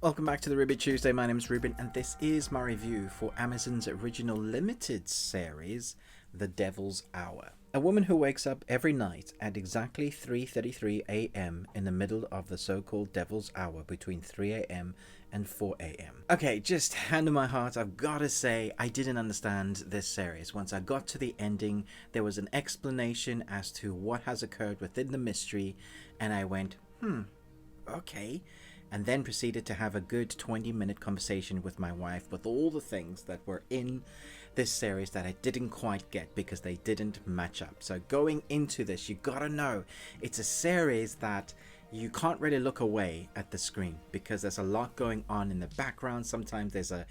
Welcome back to the Ruby Tuesday. My name is Ruben, and this is my review for Amazon's original limited series, The Devil's Hour. A woman who wakes up every night at exactly 3:33 a.m. in the middle of the so-called Devil's Hour between 3 a.m. and 4 a.m. Okay, just hand on my heart, I've gotta say, I didn't understand this series. Once I got to the ending, there was an explanation as to what has occurred within the mystery, and I went, okay. And then proceeded to have a good 20-minute conversation with my wife with all the things that were in this series that I didn't quite get because they didn't match up. So going into this, you gotta know it's a series that you can't really look away at the screen because there's a lot going on in the background. Sometimes there's a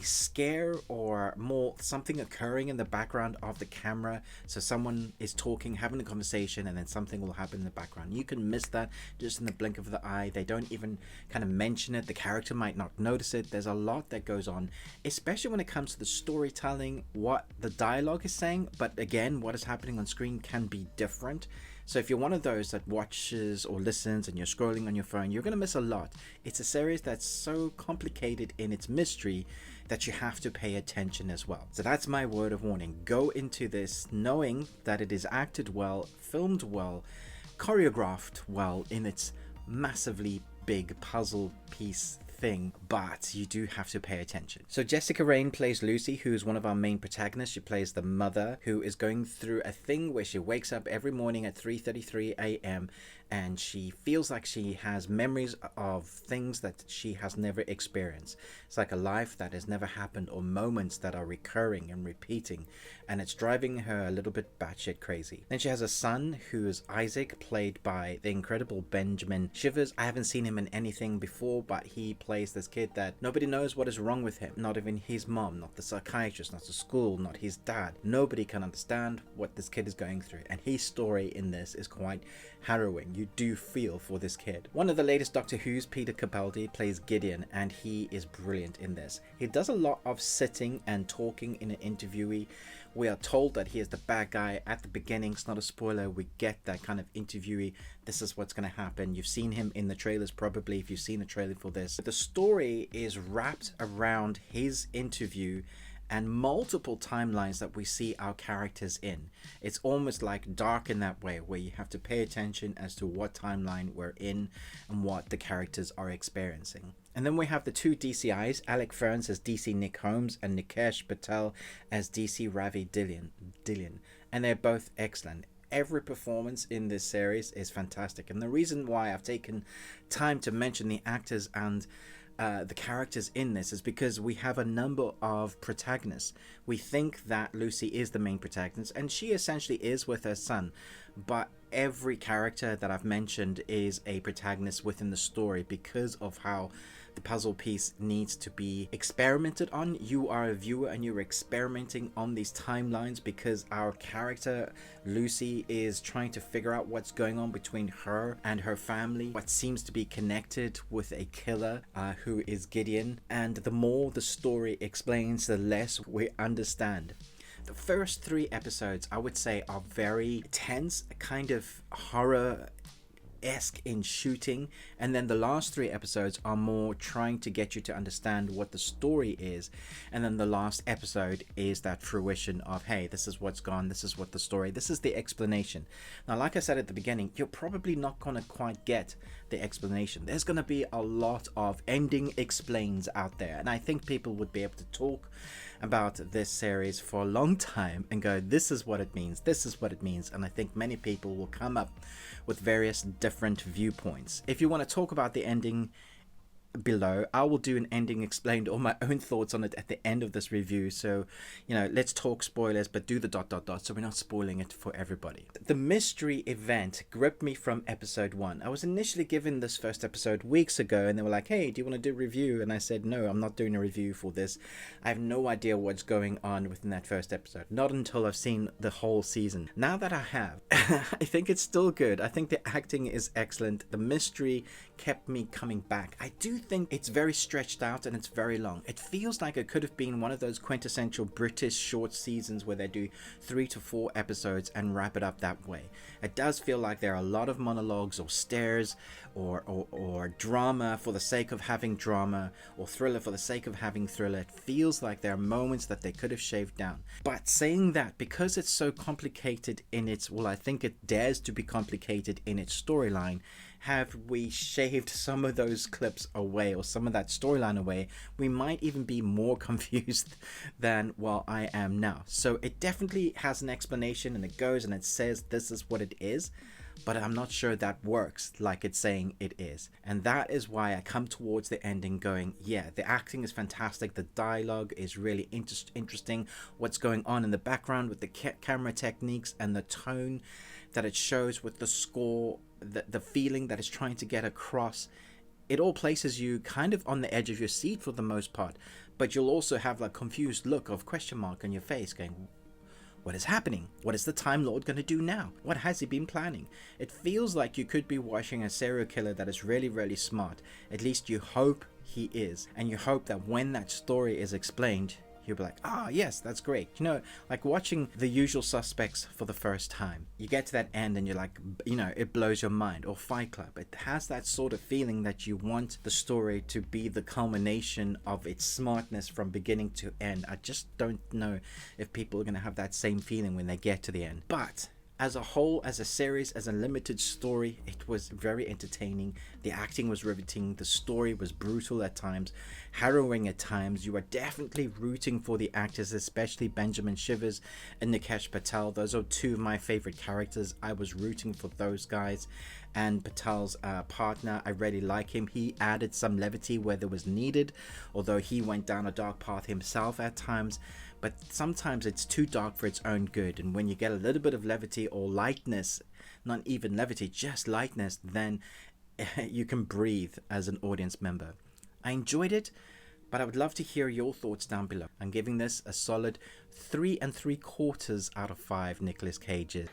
scare or more something occurring in the background of the camera, so someone is talking, having a conversation, and then something will happen in the background. You can miss that just in the blink of the eye. They don't even kind of mention it. The character might not notice it. There's a lot that goes on, especially when it comes to the storytelling, what the dialogue is saying, but again, what is happening on screen can be different. So if you're one of those that watches or listens and you're scrolling on your phone, you're going to miss a lot. It's a series that's so complicated in its mystery that you have to pay attention as well. So that's my word of warning. Go into this knowing that it is acted well, filmed well, choreographed well in its massively big puzzle piece thing, but you do have to pay attention. So Jessica Raine plays Lucy, who is one of our main protagonists. She plays the mother who is going through a thing where she wakes up every morning at 3:33 a.m. and she feels like she has memories of things that she has never experienced. It's like a life that has never happened, or moments that are recurring and repeating, and it's driving her a little bit batshit crazy. Then she has a son who is Isaac, played by the incredible Benjamin Shivers. I haven't seen him in anything before, but he plays this kid that nobody knows what is wrong with him. Not even his mom, not the psychiatrist, not the school, not his dad. Nobody can understand what this kid is going through, and his story in this is quite harrowing. You do feel for this kid. One of the latest Doctor Who's, Peter Capaldi, plays Gideon, and he is brilliant in this. He does a lot of sitting and talking in an interviewee. We are told that he is the bad guy at the beginning. It's not a spoiler. We get that kind of interviewee. This is what's going to happen. You've seen him in the trailers probably if you've seen a trailer for this. The story is wrapped around his interview and multiple timelines that we see our characters in. It's almost like Dark in that way, where you have to pay attention as to what timeline we're in and what the characters are experiencing. And then we have the two DCIs, Alec Ferns as DC Nick Holmes and Nikesh Patel as DC Ravi Dillion. And they're both excellent. Every performance in this series is fantastic. And the reason why I've taken time to mention the actors and the characters in this is because we have a number of protagonists. We think that Lucy is the main protagonist, and she essentially is with her son, but every character that I've mentioned is a protagonist within the story because of how the puzzle piece needs to be experimented on. You are a viewer and you're experimenting on these timelines because our character Lucy is trying to figure out what's going on between her and her family, what seems to be connected with a killer who is Gideon, and the more the story explains, the less we understand. The first 3 episodes, I would say, are very tense, kind of horror-esque in shooting, and then the last 3 episodes are more trying to get you to understand what the story is, and then the last episode is that fruition of, hey, this is what's gone, this is what the story, this is the explanation. Now, like I said at the beginning, you're probably not going to quite get the explanation. There's going to be a lot of ending explains out there, and I think people would be able to talk about this series for a long time and go, this is what it means, this is what it means, and I think many people will come up with various different viewpoints. If you want to talk about the ending below, I will do an ending explained or my own thoughts on it at the end of this review. So, you know, let's talk spoilers, but do the ... so we're not spoiling it for everybody. The mystery event gripped me from episode 1. I was initially given this first episode weeks ago, and they were like, hey, do you want to do a review? And I said, no, I'm not doing a review for this. I have no idea what's going on within that first episode, not until I've seen the whole season. Now that I have, I think it's still good. I think the acting is excellent. The mystery kept me coming back. I do think it's very stretched out and it's very long. It feels like it could have been one of those quintessential British short seasons where they do 3 to 4 episodes and wrap it up that way. It does feel like there are a lot of monologues or stares or drama for the sake of having drama, or thriller for the sake of having thriller. It feels like there are moments that they could have shaved down. But saying that, because it's so complicated in its, well, I think it dares to be complicated in its storyline, have we shaved some of those clips away or some of that storyline away, we might even be more confused than, well, I am now. So it definitely has an explanation, and it goes and it says this is what it is, but I'm not sure that works like it's saying it is. And that is why I come towards the ending going, yeah, the acting is fantastic, the dialogue is really interesting, what's going on in the background with the camera techniques and the tone that it shows with the score, the feeling that it's trying to get across. It all places you kind of on the edge of your seat for the most part, but you'll also have like confused look of question mark on your face going, what is happening? What is the Time Lord going to do now? What has he been planning? It feels like you could be watching a serial killer that is really, really smart. At least you hope he is. And you hope that when that story is explained, you'll be like, ah, yes, that's great. You know, like watching The Usual Suspects for the first time. You get to that end and you're like, you know, it blows your mind. Or Fight Club. It has that sort of feeling that you want the story to be the culmination of its smartness from beginning to end. I just don't know if people are going to have that same feeling when they get to the end. But as a whole, as a series, as a limited story, it was very entertaining. The acting was riveting. The story was brutal at times, harrowing at times. You are definitely rooting for the actors, especially Benjamin Shivers and Nikesh Patel. Those are two of my favorite characters. I was rooting for those guys. And Patel's partner, I really like him. He added some levity where there was needed, although he went down a dark path himself at times. But sometimes it's too dark for its own good, and when you get a little bit of levity or lightness, not even levity, just lightness, then you can breathe as an audience member. I enjoyed it, but I would love to hear your thoughts down below. I'm giving this a solid 3 3/4 out of 5 Nicolas Cages.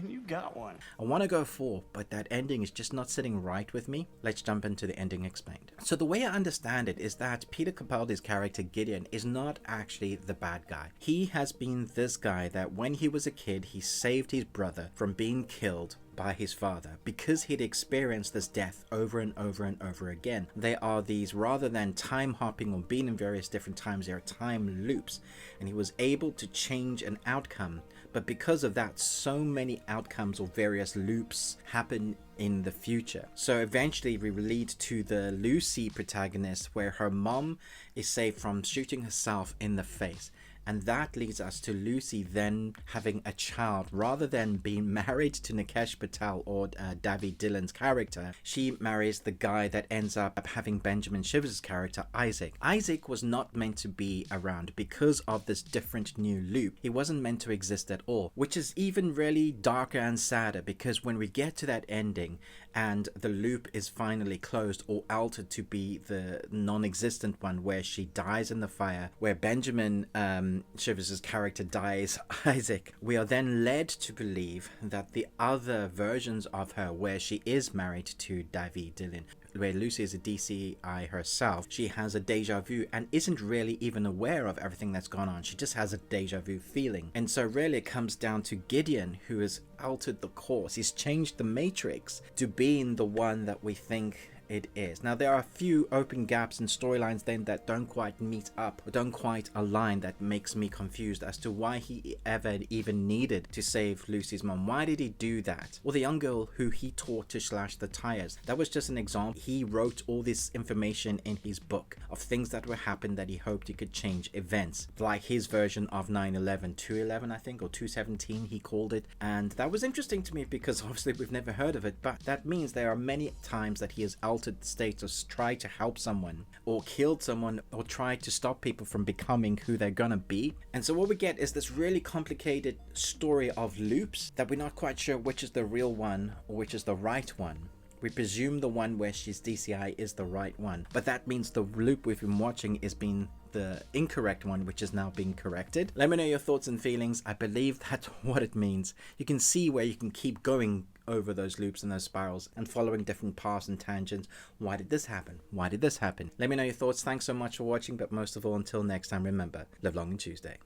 You got one. I want to go 4, but that ending is just not sitting right with me. Let's jump into the ending explained. So the way I understand it is that Peter Capaldi's character Gideon is not actually the bad guy. He has been this guy that when he was a kid, he saved his brother from being killed by his father because he'd experienced this death over and over and over again. They are these, rather than time hopping or being in various different times, they are time loops, and he was able to change an outcome. But because of that, so many outcomes or various loops happen in the future. So eventually we lead to the Lucy protagonist, where her mom is saved from shooting herself in the face. And that leads us to Lucy then having a child. Rather than being married to Nikesh Patel or David Dillon's character, she marries the guy that ends up having Benjamin Shivers' character, Isaac. Isaac was not meant to be around because of this different new loop. He wasn't meant to exist at all, which is even really darker and sadder, because when we get to that ending and the loop is finally closed or altered to be the non-existent one where she dies in the fire, where Benjamin Shivers' character dies Isaac, we are then led to believe that the other versions of her, where she is married to David Dillon, where Lucy is a DCI herself, she has a deja vu and isn't really even aware of everything that's gone on. She just has a deja vu feeling. And so really it comes down to Gideon, who has altered the course. He's changed the matrix to being the one that we think it is. Now there are a few open gaps in storylines then that don't quite meet up or don't quite align, that makes me confused as to why he ever even needed to save Lucy's mom. Why did he do that? Well, the young girl who he taught to slash the tires, that was just an example. He wrote all this information in his book of things that would happen that he hoped he could change events, like his version of 9/11, 2/11 I think, or 2/17 he called it. And that was interesting to me because obviously we've never heard of it, but that means there are many times that he has altered the state or tried to help someone or killed someone or tried to stop people from becoming who they're gonna be. And so what we get is this really complicated story of loops that we're not quite sure which is the real one or which is the right one. We presume the one where she's DCI is the right one, but that means the loop we've been watching is being the incorrect one, which is now being corrected. Let me know your thoughts and feelings. I believe that's what it means. You can see where you can keep going over those loops and those spirals and following different paths and tangents. Why did this happen? Why did this happen? Let me know your thoughts. Thanks so much for watching, but most of all, until next time, remember, live long and Tuesday.